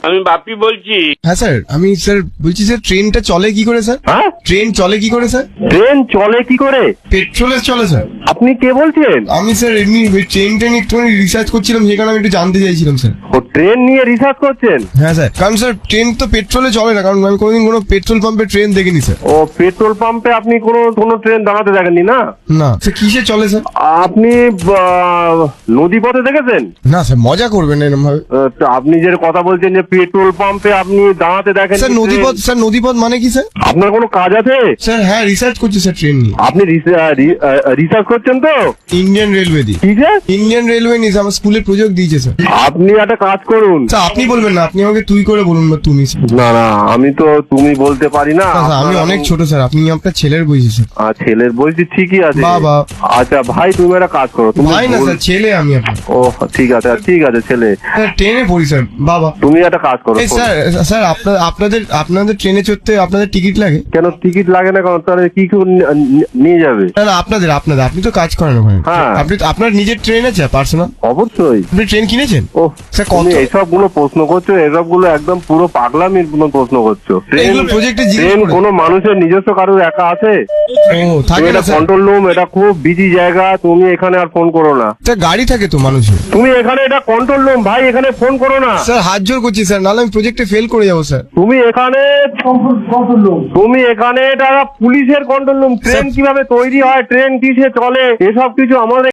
আমি বাপি বলছি। হ্যাঁ স্যার, আমি স্যার বলছি স্যার ট্রেনটা চলে কি করে স্যার? হ্যাঁ, ট্রেন চলে কি করে স্যার? ট্রেন চলে কি করে? পেট্রোলে চলে স্যার। আপনি কে বলছেন? আমি স্যার এমনি ট্রেন একটুখানি রিসার্চ করছিলাম, সেই কারণে আমি একটু জানতে চাইছিলাম স্যার। ও ট্রেন নিয়ে রিসার্চ করছেন? হ্যাঁ স্যার, কারণ স্যার ট্রেন তো পেট্রোলে চলে না, কারণ আমি কোনোদিন কোনো পেট্রোল পাম্পে ট্রেন দেখিনি স্যার। ও পেট্রোল পাম্পে আপনি কোনো ট্রেন দাঁড়াতে দেখেননি না? না স্যার, কিসে চলে স্যার? আপনি নদী পথে দেখেছেন? না স্যার, মজা করবেন না এরকম ভাবে। তো আপনি যে কথা বলছেন যে পেট্রোল পাম্পে আপনি দাঁড়াতে দেখেন স্যার নদীপথ, স্যার নদীপথ মানে কি স্যার? আপনার কোনো কাজ আছে? স্যার হ্যাঁ, রিসার্চ করছি স্যার ট্রেন নিয়ে। আপনি রিসার্চ করছেন তো? ইন্ডিয়ান রেলওয়ে দিয়ে। কি যে? ইন্ডিয়ান রেলওয়ে নিয়ে আমার স্কুলে প্রজেক্ট দিয়েছে স্যার। আপনি একটা কাজ করুন। স্যার আপনি বলবেন না, আপনি আমাকে তুই করে বলুন বা তুমি স্যার। না না, আমি তো তুমি বলতে পারি না। স্যার, আমি অনেক ছোট স্যার, আপনি আপনার ছেলের বয়সী স্যার। ছেলের বয়সী ঠিকই আছে। বাবা। আচ্ছা ভাই, তুমি একটা কাজ করো। তুমি ভাই না স্যার, ছেলে আমি আপনার। ও ঠিক আছে ঠিক আছে ছেলে। স্যার ট্রেনে পড়ি স্যার। বাবা। তুমি একটা কাজ করো। এই স্যার, স্যার আপনাদের ট্রেনে চড়তে আপনাদের টিকিট লাগে? কেন টিকিট লাগে না? কারণ তাহলে কি কেউ নিয়ে যাবে? না না, আপনাদের আপনি তো কাজ করেন ওখানে। হ্যাঁ। আপনি আপনার নিজের ট্রেন আছে পার্সোনাল? অবশ্যই। আপনি ট্রেন কিনেছেন? ও স্যার তুমি কত? এইসব গুলো প্রশ্ন করছো, এসব গুলো একদম পুরো পাগলামির মতো প্রশ্ন করছো। এগুলো প্রজেক্টে জিজ্ঞেস ট্রেন করে। কোনো মানুষের নিজস্ব কারোর একা আছে? ও থাকে না এটা স্যার। কন্ট্রোল রুম, এটা খুব বিজি জায়গা। তুমি এখানে আর ফোন করো না। স্যার গাড়ি থাকে তো মানুষের। তুমি এখানে, এটা কন্ট্রোল রুম ভাই, এখানে ফোন করো না। স্যার হাত জোর করছি স্যার, নাহলে আমি প্রজেক্টে ফেল করে যাবো স্যার। তুমি এখানে এটা পুলিশের কন্ট্রোল রুম। ট্রেন স্যার- কিভাবে তৈরি হয়, ট্রেন কিসে চলে, এসব কিছু আমাদের